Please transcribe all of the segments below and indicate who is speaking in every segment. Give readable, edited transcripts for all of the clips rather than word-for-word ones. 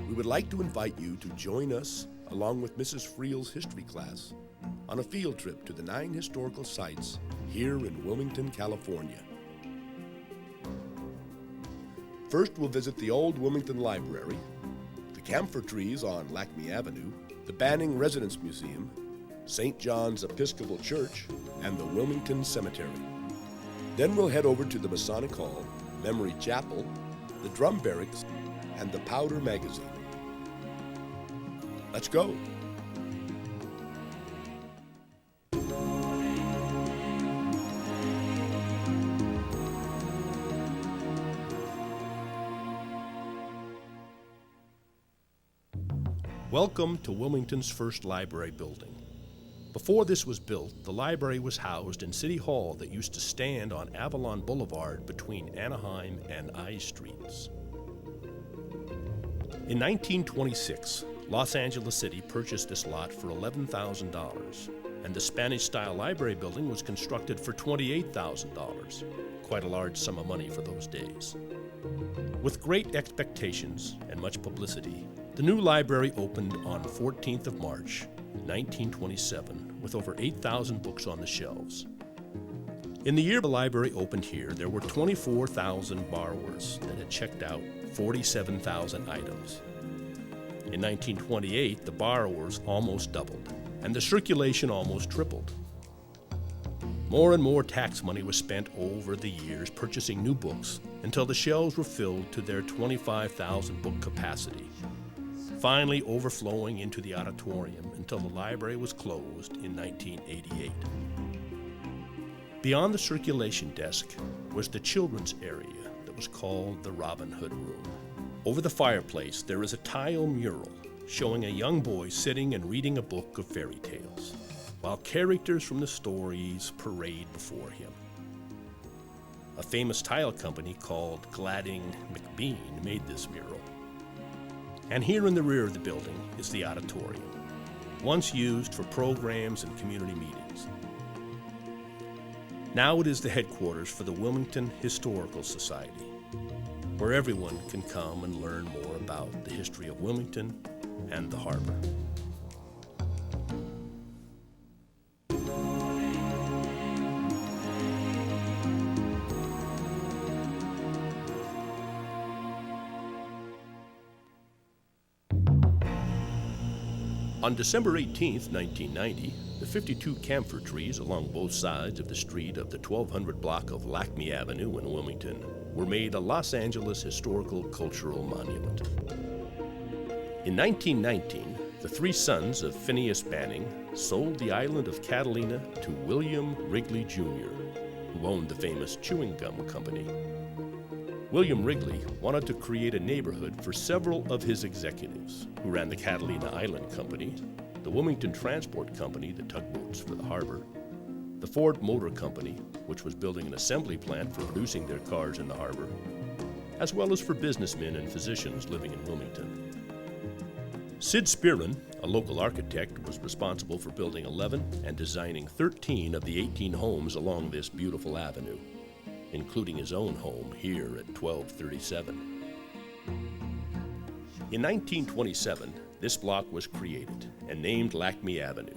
Speaker 1: we would like to invite you to join us, along with Mrs. Friel's history class, on a field trip to the 9 historical sites here in Wilmington, California. First, we'll visit the Old Wilmington Library, the Camphor Trees on Lackme Avenue, the Banning Residence Museum, St. John's Episcopal Church, and the Wilmington Cemetery. Then we'll head over to the Masonic Hall, Memory Chapel, the Drum Barracks, and the Powder Magazine. Let's go. Welcome to Wilmington's first library building. Before this was built, the library was housed in City Hall that used to stand on Avalon Boulevard between Anaheim and I Streets. In 1926, Los Angeles City purchased this lot for $11,000, and the Spanish-style library building was constructed for $28,000, quite a large sum of money for those days. With great expectations and much publicity, the new library opened on 14th of March, 1927, with over 8,000 books on the shelves. In the year the library opened here, there were 24,000 borrowers that had checked out 47,000 items. In 1928, the borrowers almost doubled, and the circulation almost tripled. More and more tax money was spent over the years purchasing new books until the shelves were filled to their 25,000 book capacity, finally overflowing into the auditorium until the library was closed in 1988. Beyond the circulation desk was the children's area that was called the Robin Hood Room. Over the fireplace there is a tile mural showing a young boy sitting and reading a book of fairy tales, while characters from the stories parade before him. A famous tile company called Gladding McBean made this mural. And here in the rear of the building is the auditorium, once used for programs and community meetings. Now it is the headquarters for the Wilmington Historical Society, where everyone can come and learn more about the history of Wilmington and the harbor. On December 18, 1990, the 52 camphor trees along both sides of the street of the 1200 block of Lackme Avenue in Wilmington were made a Los Angeles Historical Cultural Monument. In 1919, the 3 sons of Phineas Banning sold the island of Catalina to William Wrigley Jr., who owned the famous chewing gum company. William Wrigley wanted to create a neighborhood for several of his executives who ran the Catalina Island Company, the Wilmington Transport Company, the tugboats for the harbor, the Ford Motor Company, which was building an assembly plant for producing their cars in the harbor, as well as for businessmen and physicians living in Wilmington. Sid Spearman, a local architect, was responsible for building 11 and designing 13 of the 18 homes along this beautiful avenue, including his own home here at 1237. In 1927, this block was created and named Lackme Avenue.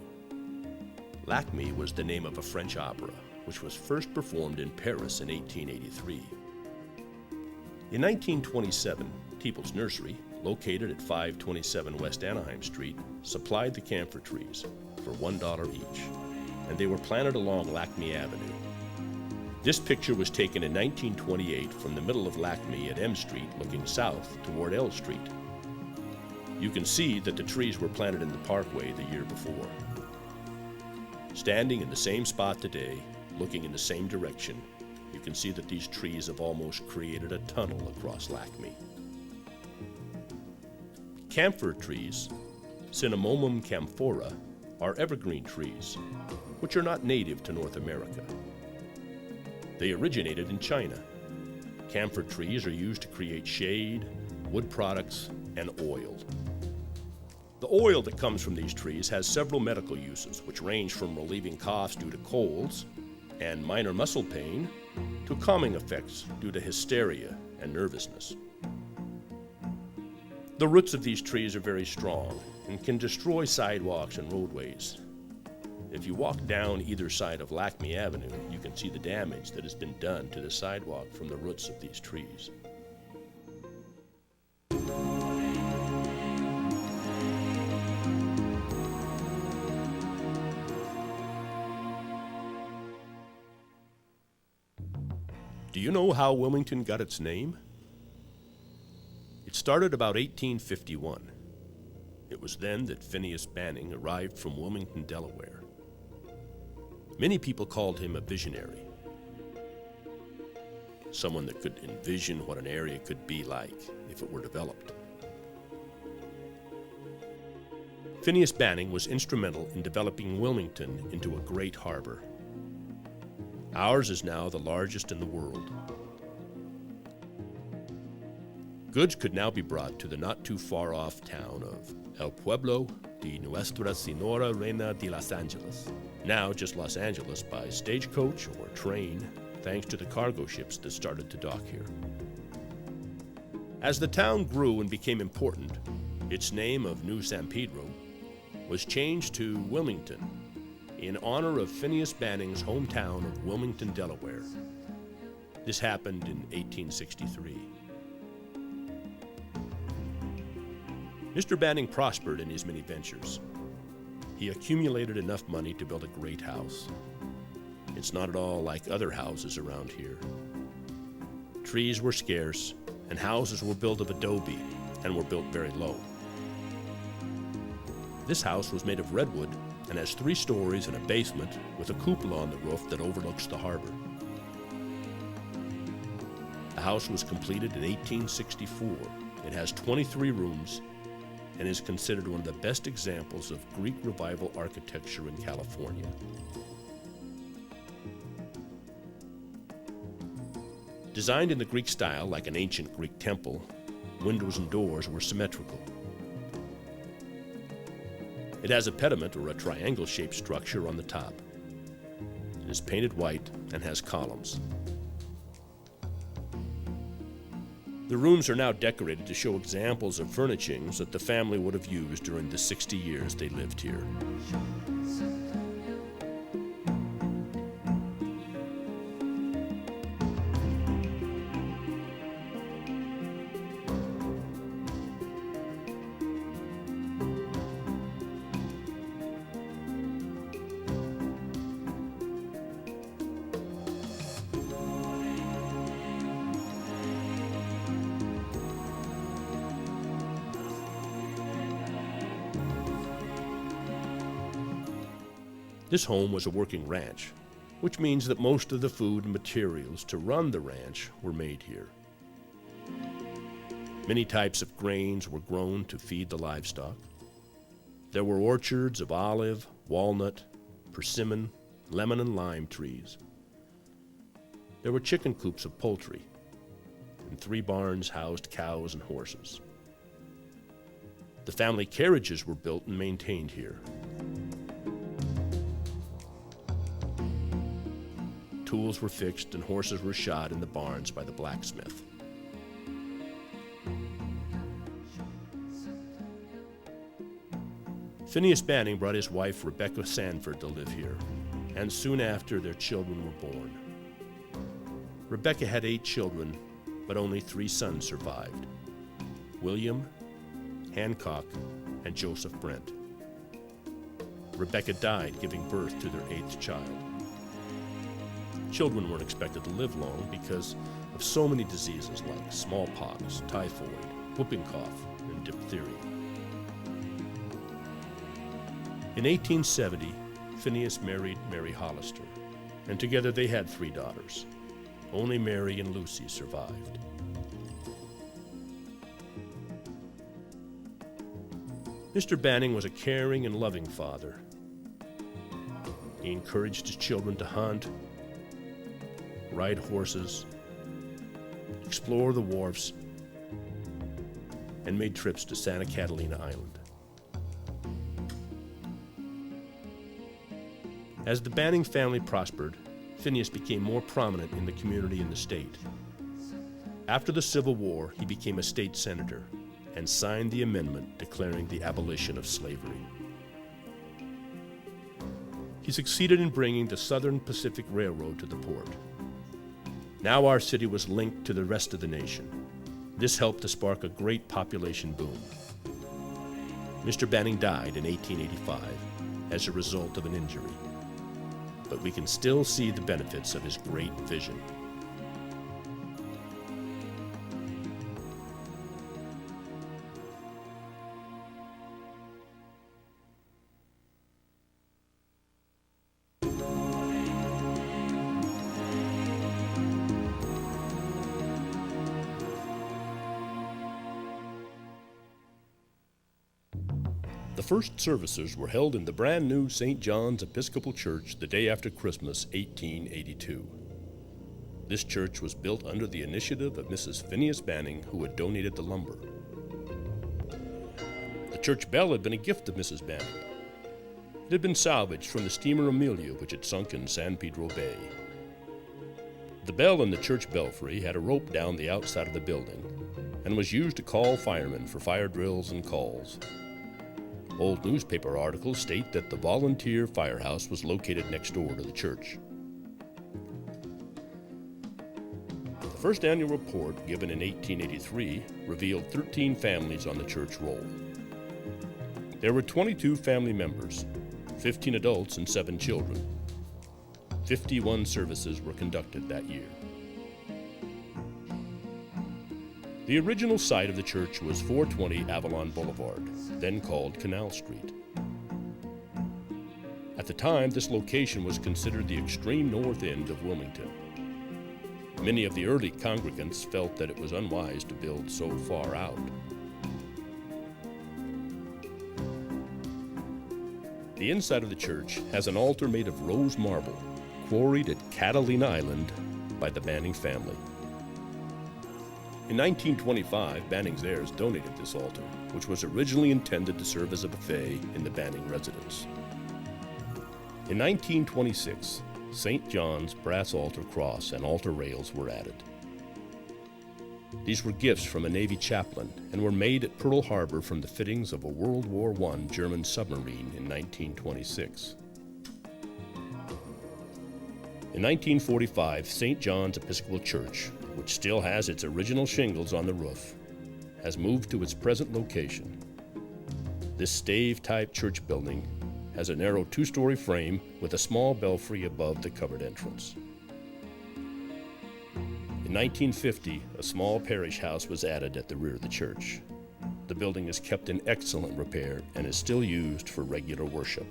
Speaker 1: Lackme was the name of a French opera, which was first performed in Paris in 1883. In 1927, Teeple's Nursery, located at 527 West Anaheim Street, supplied the camphor trees for $1 each, and they were planted along Lackme Avenue. This picture was taken in 1928 from the middle of Lackme at M Street looking south toward L Street. You can see that the trees were planted in the parkway the year before. Standing in the same spot today, looking in the same direction, you can see that these trees have almost created a tunnel across Lackme. Camphor trees, Cinnamomum camphora, are evergreen trees, which are not native to North America. They originated in China. Camphor trees are used to create shade, wood products, and oil. The oil that comes from these trees has several medical uses, which range from relieving coughs due to colds and minor muscle pain to calming effects due to hysteria and nervousness. The roots of these trees are very strong and can destroy sidewalks and roadways. If you walk down either side of Lackme Avenue, you can see the damage that has been done to the sidewalk from the roots of these trees. Do you know how Wilmington got its name? It started about 1851. It was then that Phineas Banning arrived from Wilmington, Delaware. Many people called him a visionary, someone that could envision what an area could be like if it were developed. Phineas Banning was instrumental in developing Wilmington into a great harbor. Ours is now the largest in the world. Goods could now be brought to the not too far off town of El Pueblo de Nuestra Señora Reina de Los Angeles, now just Los Angeles by stagecoach or train, thanks to the cargo ships that started to dock here. As the town grew and became important, its name of New San Pedro was changed to Wilmington in honor of Phineas Banning's hometown of Wilmington, Delaware. This happened in 1863. Mr. Banning prospered in his many ventures. He accumulated enough money to build a great house. It's not at all like other houses around here. Trees were scarce, and houses were built of adobe and were built very low. This house was made of redwood and has 3 stories and a basement with a cupola on the roof that overlooks the harbor. The house was completed in 1864. It has 23 rooms and is considered one of the best examples of Greek Revival architecture in California. Designed in the Greek style like an ancient Greek temple, windows and doors were symmetrical. It has a pediment or a triangle-shaped structure on the top. It is painted white and has columns. The rooms are now decorated to show examples of furnishings that the family would have used during the 60 years they lived here. This home was a working ranch, which means that most of the food and materials to run the ranch were made here. Many types of grains were grown to feed the livestock. There were orchards of olive, walnut, persimmon, lemon, and lime trees. There were chicken coops of poultry, and 3 barns housed cows and horses. The family carriages were built and maintained here. Tools were fixed and horses were shod in the barns by the blacksmith. Phineas Banning brought his wife Rebecca Sanford to live here, and soon after their children were born. Rebecca had 8 children, but only 3 sons survived: William, Hancock, and Joseph Brent. Rebecca died giving birth to their 8th child. Children weren't expected to live long because of so many diseases like smallpox, typhoid, whooping cough, and diphtheria. In 1870, Phineas married Mary Hollister, and together they had 3 daughters. Only Mary and Lucy survived. Mr. Banning was a caring and loving father. He encouraged his children to hunt, ride horses, explore the wharfs, and made trips to Santa Catalina Island. As the Banning family prospered, Phineas became more prominent in the community and the state. After the Civil War, he became a state senator, and signed the amendment declaring the abolition of slavery. He succeeded in bringing the Southern Pacific Railroad to the port. Now our city was linked to the rest of the nation. This helped to spark a great population boom. Mr. Banning died in 1885 as a result of an injury, but we can still see the benefits of his great vision. The first services were held in the brand new St. John's Episcopal Church the day after Christmas, 1882. This church was built under the initiative of Mrs. Phineas Banning, who had donated the lumber. The church bell had been a gift of Mrs. Banning. It had been salvaged from the steamer Amelia, which had sunk in San Pedro Bay. The bell in the church belfry had a rope down the outside of the building and was used to call firemen for fire drills and calls. Old newspaper articles state that the volunteer firehouse was located next door to the church. The first annual report, given in 1883, revealed 13 families on the church roll. There were 22 family members, 15 adults and 7 children. 51 services were conducted that year. The original site of the church was 420 Avalon Boulevard, then called Canal Street. At the time, this location was considered the extreme north end of Wilmington. Many of the early congregants felt that it was unwise to build so far out. The inside of the church has an altar made of rose marble, quarried at Catalina Island by the Banning family. In 1925, Banning's heirs donated this altar, which was originally intended to serve as a buffet in the Banning residence. In 1926, St. John's brass altar cross and altar rails were added. These were gifts from a Navy chaplain and were made at Pearl Harbor from the fittings of a World War I German submarine in 1926. In 1945, St. John's Episcopal Church, which still has its original shingles on the roof, has moved to its present location. This stave-type church building has a narrow 2-story frame with a small belfry above the covered entrance. In 1950, a small parish house was added at the rear of the church. The building is kept in excellent repair and is still used for regular worship.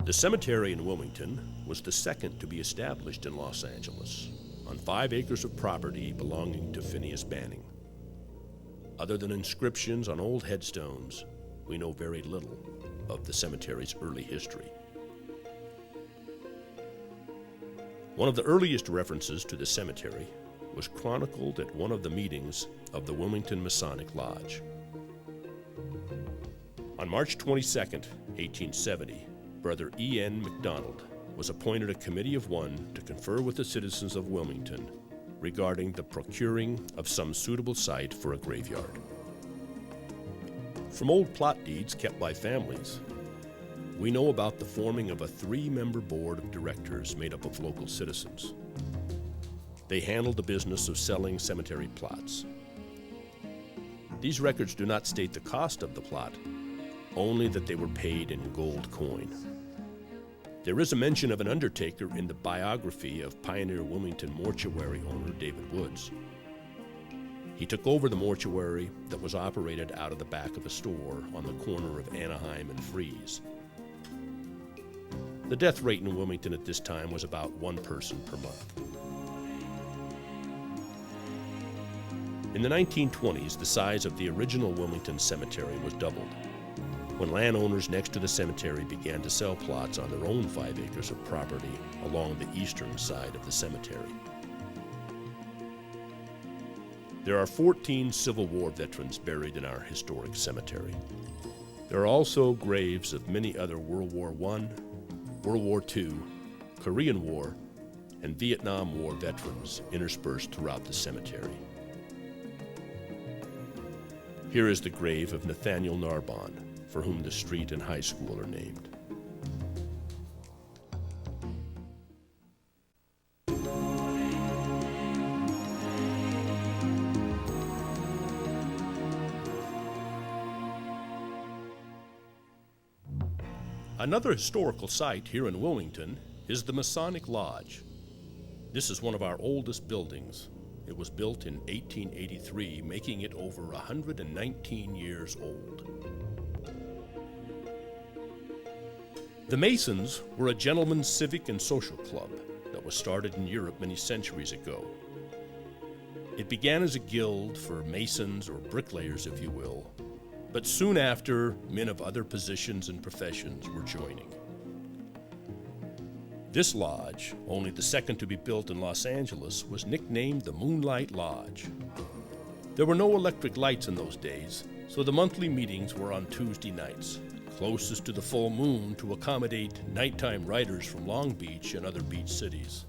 Speaker 1: The cemetery in Wilmington was the second to be established in Los Angeles, on 5 acres of property belonging to Phineas Banning. Other than inscriptions on old headstones, we know very little of the cemetery's early history. One of the earliest references to the cemetery was chronicled at one of the meetings of the Wilmington Masonic Lodge. On March 22, 1870, Brother E.N. McDonald was appointed a committee of 1 to confer with the citizens of Wilmington regarding the procuring of some suitable site for a graveyard. From old plot deeds kept by families, we know about the forming of a 3-member board of directors made up of local citizens. They handled the business of selling cemetery plots. These records do not state the cost of the plot, only that they were paid in gold coin. There is a mention of an undertaker in the biography of pioneer Wilmington mortuary owner David Woods. He took over the mortuary that was operated out of the back of a store on the corner of Anaheim and Fries. The death rate in Wilmington at this time was about 1 person per month. In the 1920s, the size of the original Wilmington Cemetery was doubled, when landowners next to the cemetery began to sell plots on their own 5 acres of property along the eastern side of the cemetery. There are 14 Civil War veterans buried in our historic cemetery. There are also graves of many other World War I, World War II, Korean War, and Vietnam War veterans interspersed throughout the cemetery. Here is the grave of Nathaniel Narbonne, for whom the street and high school are named. Another historical site here in Wilmington is the Masonic Lodge. This is one of our oldest buildings. It was built in 1883, making it over 119 years old. The Masons were a gentleman's civic and social club that was started in Europe many centuries ago. It began as a guild for masons or bricklayers, if you will, but soon after, men of other positions and professions were joining. This lodge, only the second to be built in Los Angeles, was nicknamed the Moonlight Lodge. There were no electric lights in those days, so the monthly meetings were on Tuesday nights, closest to the full moon to accommodate nighttime riders from Long Beach and other beach cities.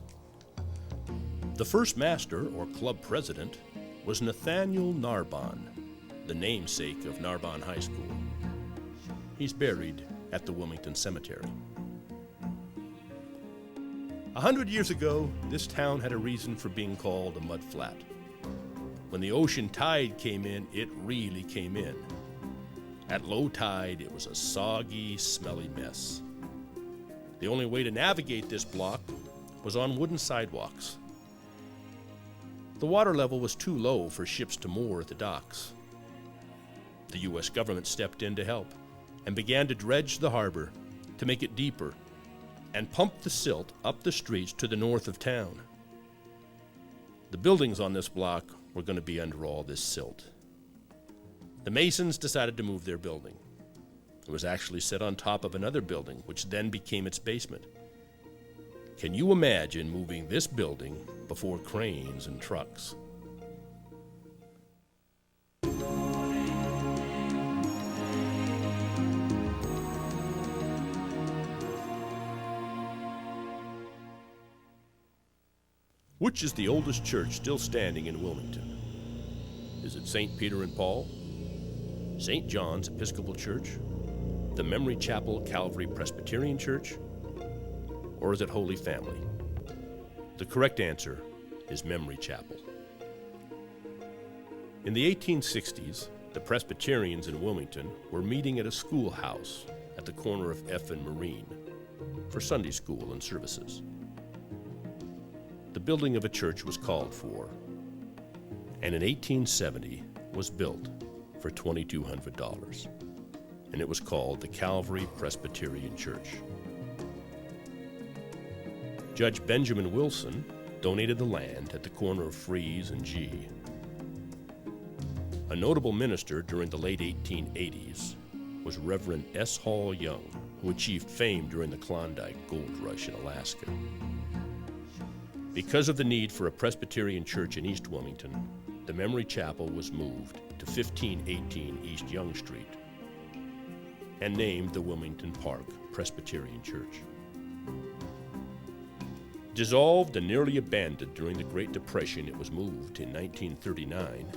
Speaker 1: The first master, or club president, was Nathaniel Narbonne, the namesake of Narbonne High School. He's buried at the Wilmington Cemetery. 100 years ago, this town had a reason for being called a mudflat. When the ocean tide came in, it really came in. At low tide, it was a soggy, smelly mess. The only way to navigate this block was on wooden sidewalks. The water level was too low for ships to moor at the docks. The U.S. government stepped in to help and began to dredge the harbor to make it deeper and pump the silt up the streets to the north of town. The buildings on this block were going to be under all this silt. The Masons decided to move their building. It was actually set on top of another building, which then became its basement. Can you imagine moving this building before cranes and trucks? Which is the oldest church still standing in Wilmington? Is it St. Peter and Paul, St. John's Episcopal Church, the Memory Chapel Calvary Presbyterian Church, or is it Holy Family? The correct answer is Memory Chapel. In the 1860s, the Presbyterians in Wilmington were meeting at a schoolhouse at the corner of F and Marine for Sunday school and services. The building of a church was called for, and in 1870 was built for $2,200, and it was called the Calvary Presbyterian Church. Judge Benjamin Wilson donated the land at the corner of Fries and G. A notable minister during the late 1880s was Reverend S. Hall Young, who achieved fame during the Klondike Gold Rush in Alaska. Because of the need for a Presbyterian church in East Wilmington, the Memory Chapel was moved to 1518 East Young Street and named the Wilmington Park Presbyterian Church. Dissolved and nearly abandoned during the Great Depression, it was moved in 1939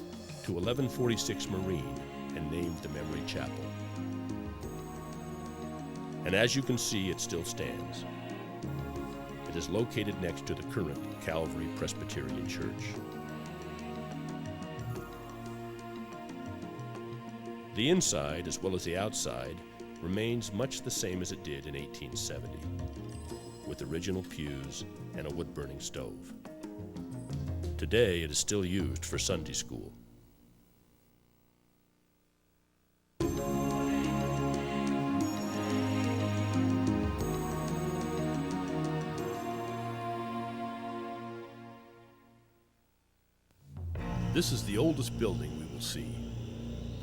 Speaker 1: to 1146 Marine and named the Memory Chapel. And as you can see, it still stands. It is located next to the current Calvary Presbyterian Church. The inside, as well as the outside, remains much the same as it did in 1870, with original pews and a wood-burning stove. Today, it is still used for Sunday school. This is the oldest building we will see.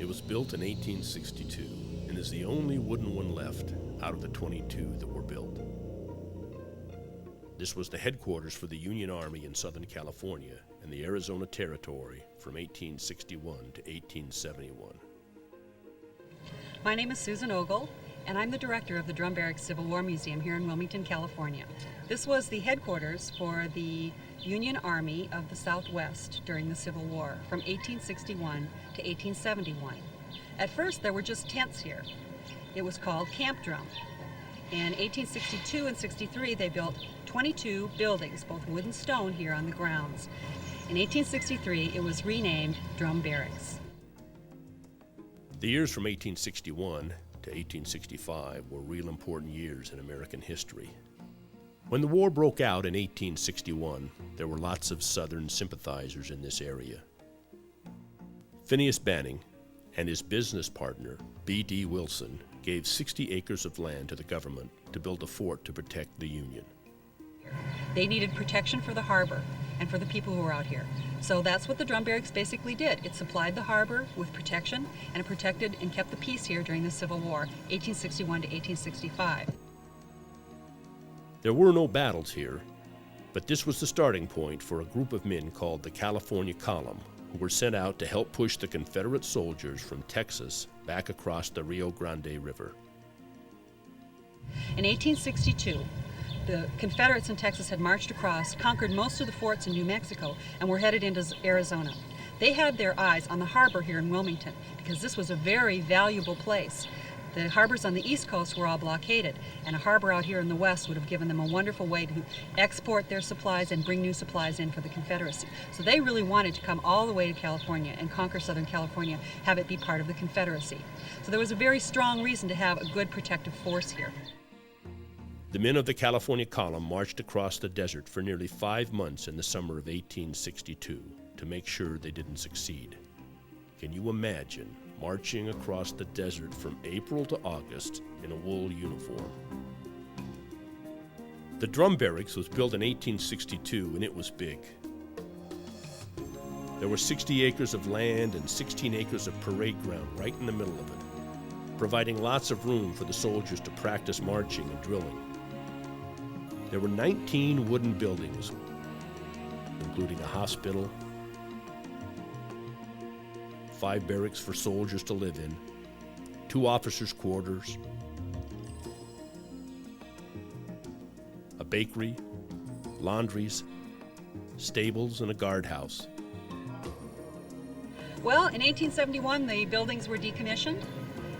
Speaker 1: It was built in 1862 and is the only wooden one left out of the 22 that were built. This was the headquarters for the Union Army in Southern California and the Arizona Territory from 1861 to 1871.
Speaker 2: My name is Susan Ogle, and I'm the director of the Drum Barracks Civil War Museum here in Wilmington, California. This was the headquarters for the Union Army of the Southwest during the Civil War from 1861 to 1871. At first, there were just tents here. It was called Camp Drum. In 1862 and 63, they built 22 buildings, both wood and stone, here on the grounds. In 1863, it was renamed Drum Barracks.
Speaker 1: The years from 1861 to 1865 were real important years in American history. When the war broke out in 1861, there were lots of Southern sympathizers in this area. Phineas Banning and his business partner, B.D. Wilson, gave 60 acres of land to the government to build a fort to protect the Union.
Speaker 2: They needed protection for the harbor and for the people who were out here. So that's what the Drum Barracks basically did. It supplied the harbor with protection, and it protected and kept the peace here during the Civil War, 1861 to 1865.
Speaker 1: There were no battles here, but this was the starting point for a group of men called the California Column, who were sent out to help push the Confederate soldiers from Texas back across the Rio Grande River.
Speaker 2: In 1862, the Confederates in Texas had marched across, conquered most of the forts in New Mexico, and were headed into Arizona. They had their eyes on the harbor here in Wilmington because this was a very valuable place. The harbors on the East Coast were all blockaded, and a harbor out here in the West would have given them a wonderful way to export their supplies and bring new supplies in for the Confederacy. So they really wanted to come all the way to California and conquer Southern California, have it be part of the Confederacy. So there was a very strong reason to have a good protective force here.
Speaker 1: The men of the California Column marched across the desert for nearly 5 months in the summer of 1862 to make sure they didn't succeed. Can you imagine marching across the desert from April to August in a wool uniform? The Drum Barracks was built in 1862, and it was big. There were 60 acres of land and 16 acres of parade ground right in the middle of it, providing lots of room for the soldiers to practice marching and drilling. There were 19 wooden buildings, including a hospital, 5 barracks for soldiers to live in, 2 officers' quarters, a bakery, laundries, stables, and a guardhouse.
Speaker 2: Well, in 1871, the buildings were decommissioned,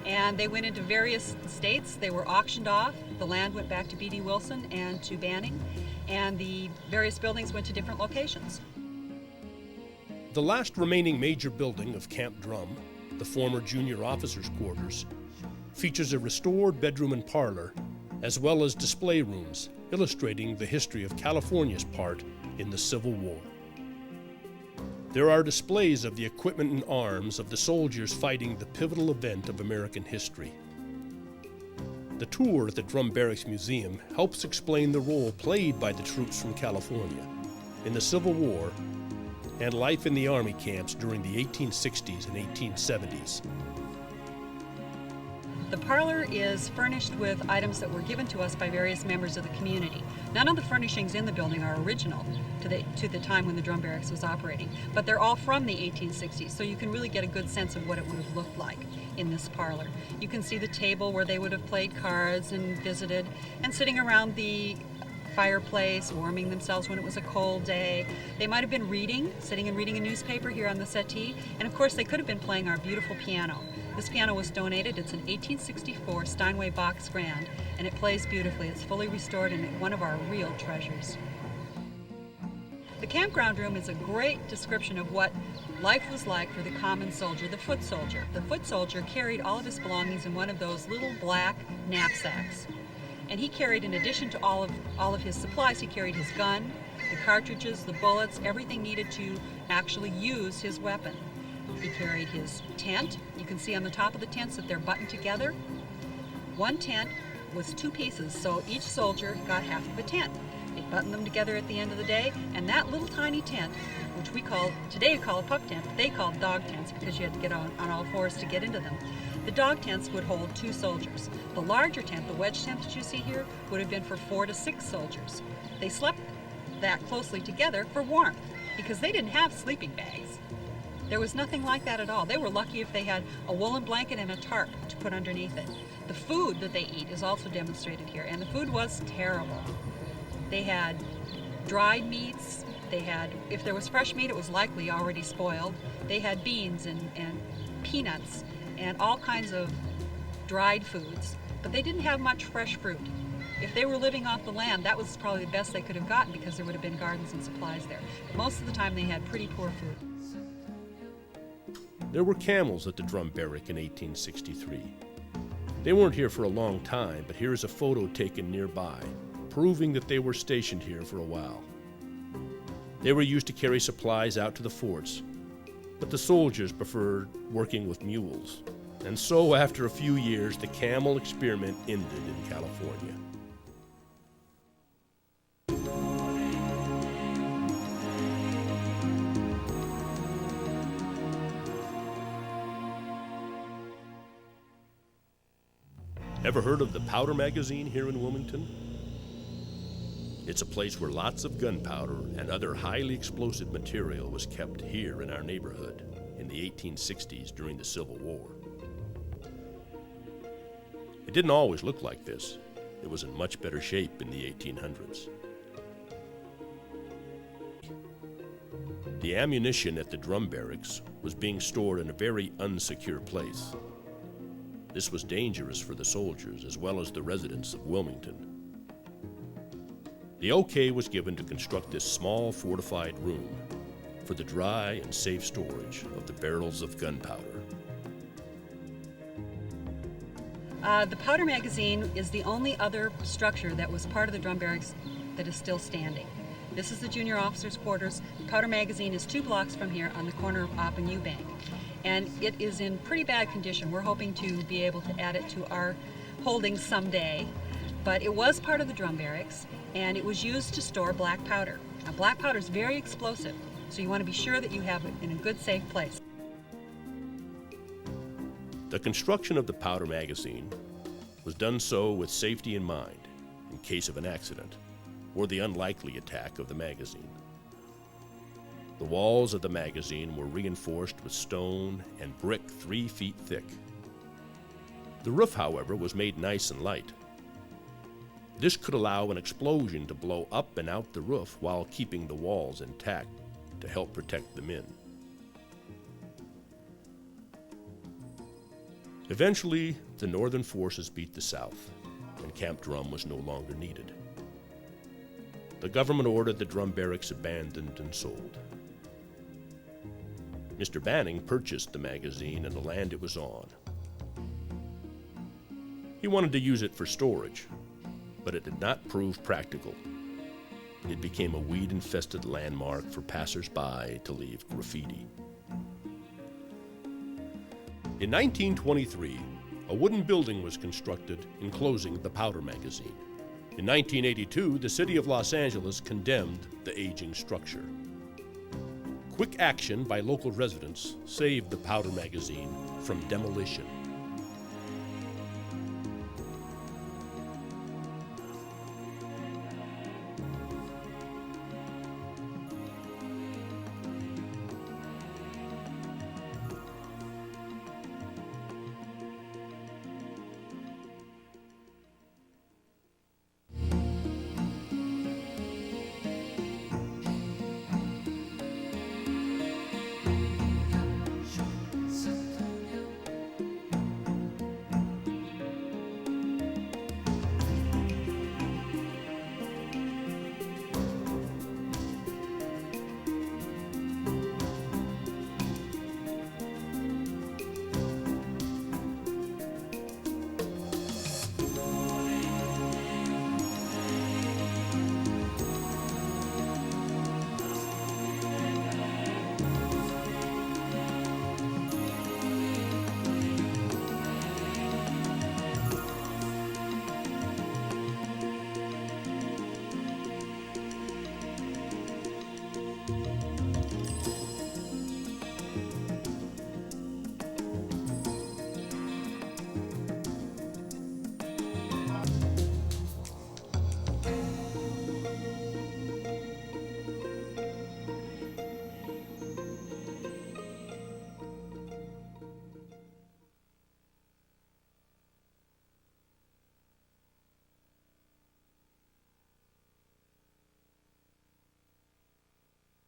Speaker 2: and they went into various states. They were auctioned off. The land went back to B.D. Wilson and to Banning, and the various buildings went to different locations.
Speaker 1: The last remaining major building of Camp Drum, the former junior officers' quarters, features a restored bedroom and parlor, as well as display rooms illustrating the history of California's part in the Civil War. There are displays of the equipment and arms of the soldiers fighting the pivotal event of American history. The tour at the Drum Barracks Museum helps explain the role played by the troops from California in the Civil War and life in the Army camps during the 1860s and 1870s.
Speaker 2: The parlor is furnished with items that were given to us by various members of the community. None of the furnishings in the building are original to the time when the Drum Barracks was operating, but they're all from the 1860s, so you can really get a good sense of what it would have looked like in this parlor. You can see the table where they would have played cards and visited, and sitting around the fireplace, warming themselves when it was a cold day. They might have been sitting and reading a newspaper here on the settee, and of course they could have been playing our beautiful piano. This piano was donated. It's an 1864 Steinway box grand, and it plays beautifully. It's fully restored and one of our real treasures. The campground room is a great description of what life was like for the common soldier, the foot soldier. The foot soldier carried all of his belongings in one of those little black knapsacks. And he carried, in addition to all of his supplies, he carried his gun, the cartridges, the bullets, everything needed to actually use his weapon. He carried his tent. You can see on the top of the tents that they're buttoned together. One tent was 2 pieces, so each soldier got half of a tent. It button them together at the end of the day, and that little tiny tent, which today we call a pup tent, but they called dog tents because you had to get on all fours to get into them. The dog tents would hold 2 soldiers. The larger tent, the wedge tent that you see here, would have been for 4 to 6 soldiers. They slept that closely together for warmth because they didn't have sleeping bags. There was nothing like that at all. They were lucky if they had a woolen blanket and a tarp to put underneath it. The food that they eat is also demonstrated here, and the food was terrible. They had dried meats. They had, if there was fresh meat, it was likely already spoiled. They had beans and peanuts and all kinds of dried foods, but they didn't have much fresh fruit. If they were living off the land, that was probably the best they could have gotten because there would have been gardens and supplies there. But most of the time they had pretty poor food.
Speaker 1: There were camels at the drum barrack in 1863. They weren't here for a long time, but here is a photo taken nearby, proving that they were stationed here for a while. They were used to carry supplies out to the forts, but the soldiers preferred working with mules. And so, after a few years, the camel experiment ended in California. Ever heard of the powder magazine here in Wilmington? It's a place where lots of gunpowder and other highly explosive material was kept here in our neighborhood in the 1860s during the Civil War. It didn't always look like this. It was in much better shape in the 1800s. The ammunition at the drum barracks was being stored in a very unsecure place. This was dangerous for the soldiers as well as the residents of Wilmington. The OK was given to construct this small fortified room for the dry and safe storage of the barrels of gunpowder.
Speaker 2: The powder magazine is the only other structure that was part of the drum barracks that is still standing. This is the junior officers' quarters. The powder magazine is 2 blocks from here on the corner of Opp and Eubank. And it is in pretty bad condition. We're hoping to be able to add it to our holdings someday. But it was part of the drum barracks, and it was used to store black powder. Now, black powder is very explosive, so you want to be sure that you have it in a good, safe place.
Speaker 1: The construction of the powder magazine was done so with safety in mind in case of an accident or the unlikely attack of the magazine. The walls of the magazine were reinforced with stone and brick 3 feet thick. The roof, however, was made nice and light. This could allow an explosion to blow up and out the roof while keeping the walls intact to help protect the men. Eventually, the Northern forces beat the South, and Camp Drum was no longer needed. The government ordered the drum barracks abandoned and sold. Mr. Banning purchased the magazine and the land it was on. He wanted to use it for storage, but it did not prove practical. It became a weed-infested landmark for passers-by to leave graffiti. In 1923, a wooden building was constructed enclosing the powder magazine. In 1982, the city of Los Angeles condemned the aging structure. Quick action by local residents saved the powder magazine from demolition.